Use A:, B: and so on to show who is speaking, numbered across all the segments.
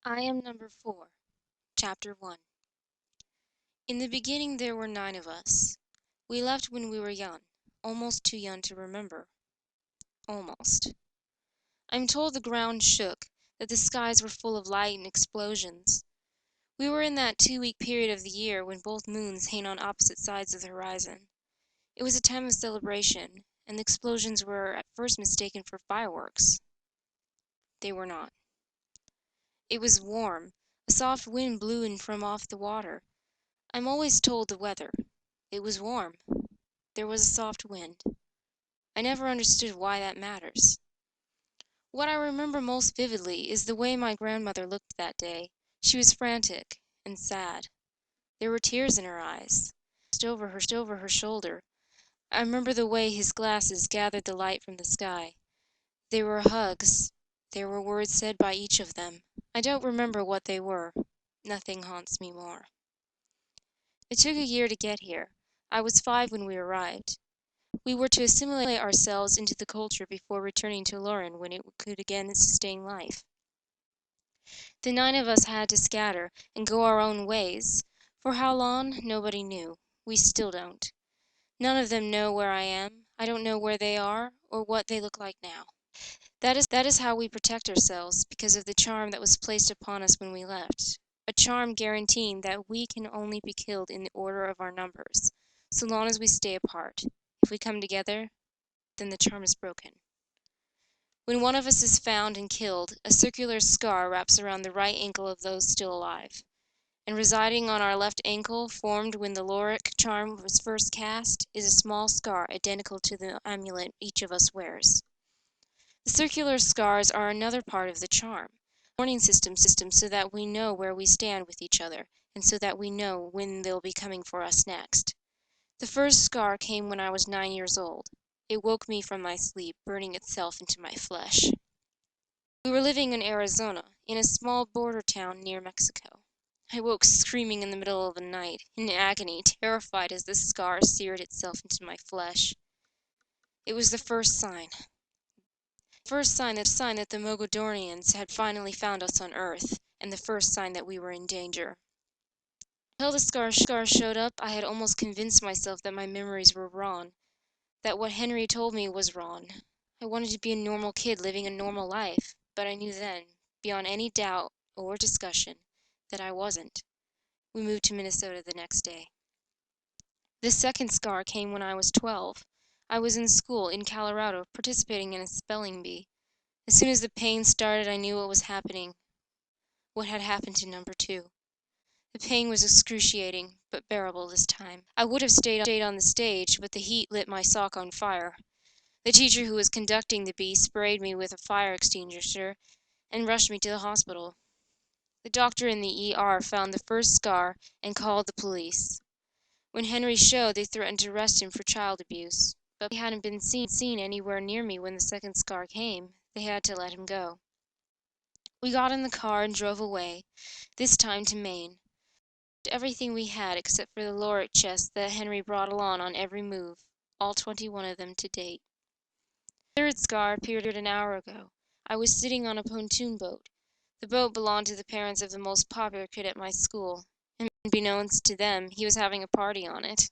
A: I am number 4, Chapter 1. In the beginning there were 9 of us. We left when we were young, almost too young to remember. Almost. I'm told the ground shook, that the skies were full of light and explosions. We were in that 2-week period of the year when both moons hang on opposite sides of the horizon. It was a time of celebration, and the explosions were at first mistaken for fireworks. They were not. It was warm. A soft wind blew in from off the water. I'm always told the weather. It was warm. There was a soft wind. I never understood why that matters. What I remember most vividly is the way my grandmother looked that day. She was frantic and sad. There were tears in her eyes. Over her shoulder. I remember the way his glasses gathered the light from the sky. There were hugs. There were words said by each of them. I don't remember what they were. Nothing haunts me more. It took a year to get here. I was 5 when we arrived. We were to assimilate ourselves into the culture before returning to Loren when it could again sustain life. The 9 of us had to scatter and go our own ways. For how long, nobody knew. We still don't. None of them know where I am. I don't know where they are or what they look like now. That is how we protect ourselves, because of the charm that was placed upon us when we left. A charm guaranteeing that we can only be killed in the order of our numbers, so long as we stay apart. If we come together, then the charm is broken. When one of us is found and killed, a circular scar wraps around the right ankle of those still alive. And residing on our left ankle, formed when the Lorik charm was first cast, is a small scar identical to the amulet each of us wears. The circular scars are another part of the charm, a warning system so that we know where we stand with each other, and so that we know when they'll be coming for us next. The first scar came when I was 9 years old. It woke me from my sleep, burning itself into my flesh. We were living in Arizona, in a small border town near Mexico. I woke screaming in the middle of the night, in agony, terrified as the scar seared itself into my flesh. It was the first sign. First sign that the Mogadornians had finally found us on Earth, and the first sign that we were in danger. Until the scar showed up, I had almost convinced myself that my memories were wrong, that what Henry told me was wrong. I wanted to be a normal kid living a normal life, but I knew then, beyond any doubt or discussion, that I wasn't. We moved to Minnesota the next day. The second scar came when I was 12. I was in school in Colorado, participating in a spelling bee. As soon as the pain started, I knew what was happening, what had happened to number 2. The pain was excruciating, but bearable this time. I would have stayed on the stage, but the heat lit my sock on fire. The teacher who was conducting the bee sprayed me with a fire extinguisher and rushed me to the hospital. The doctor in the ER found the first scar and called the police. When Henry showed, they threatened to arrest him for child abuse, but he hadn't been seen anywhere near me when the second scar came. They had to let him go. We got in the car and drove away, this time to Maine. Everything we had except for the Lorik chest that Henry brought along on every move, all 21 of them to date. The third scar appeared an hour ago. I was sitting on a pontoon boat. The boat belonged to the parents of the most popular kid at my school, and unbeknownst to them, he was having a party on it.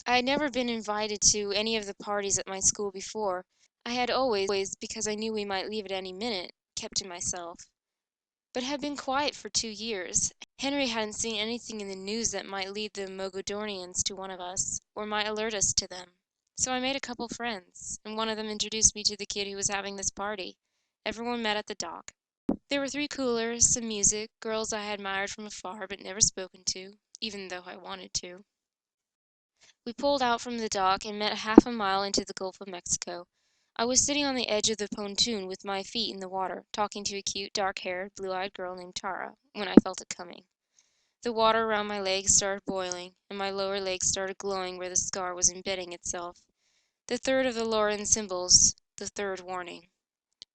A: I had never been invited to any of the parties at my school before. I had always, because I knew we might leave at any minute, kept to myself, but had been quiet for 2 years. Henry hadn't seen anything in the news that might lead the Mogadornians to one of us, or might alert us to them. So I made a couple friends, and one of them introduced me to the kid who was having this party. Everyone met at the dock. There were 3 coolers, some music, girls I had admired from afar but never spoken to, even though I wanted to. We pulled out from the dock and met half a mile into the Gulf of Mexico. I was sitting on the edge of the pontoon with my feet in the water, talking to a cute, dark-haired, blue-eyed girl named Tara, when I felt it coming. The water around my legs started boiling, and my lower legs started glowing where the scar was embedding itself. The third of the Loren symbols, the third warning.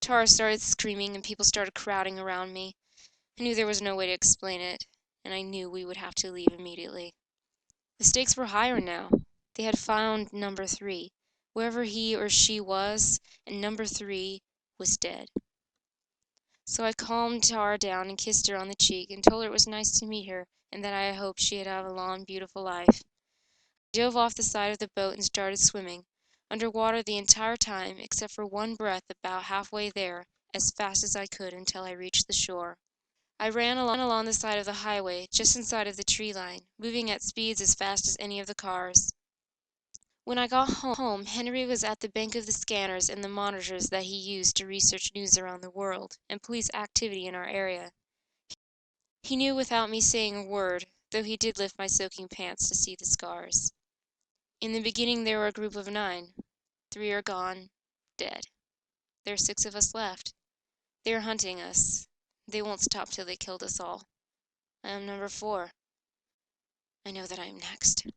A: Tara started screaming, and people started crowding around me. I knew there was no way to explain it, and I knew we would have to leave immediately. The stakes were higher now. They had found number 3, wherever he or she was, and number 3 was dead. So I calmed Tara down and kissed her on the cheek and told her it was nice to meet her and that I hoped she'd have a long, beautiful life. I dove off the side of the boat and started swimming, underwater the entire time except for one breath about halfway there, as fast as I could until I reached the shore. I ran along the side of the highway, just inside of the tree line, moving at speeds as fast as any of the cars. When I got home, Henry was at the bank of the scanners and the monitors that he used to research news around the world and police activity in our area. He knew without me saying a word, though he did lift my soaking pants to see the scars. In the beginning there were a group of 9. 3 are gone, dead. There are 6 of us left. They are hunting us. They won't stop till they killed us all. I am number 4. I know that I am next.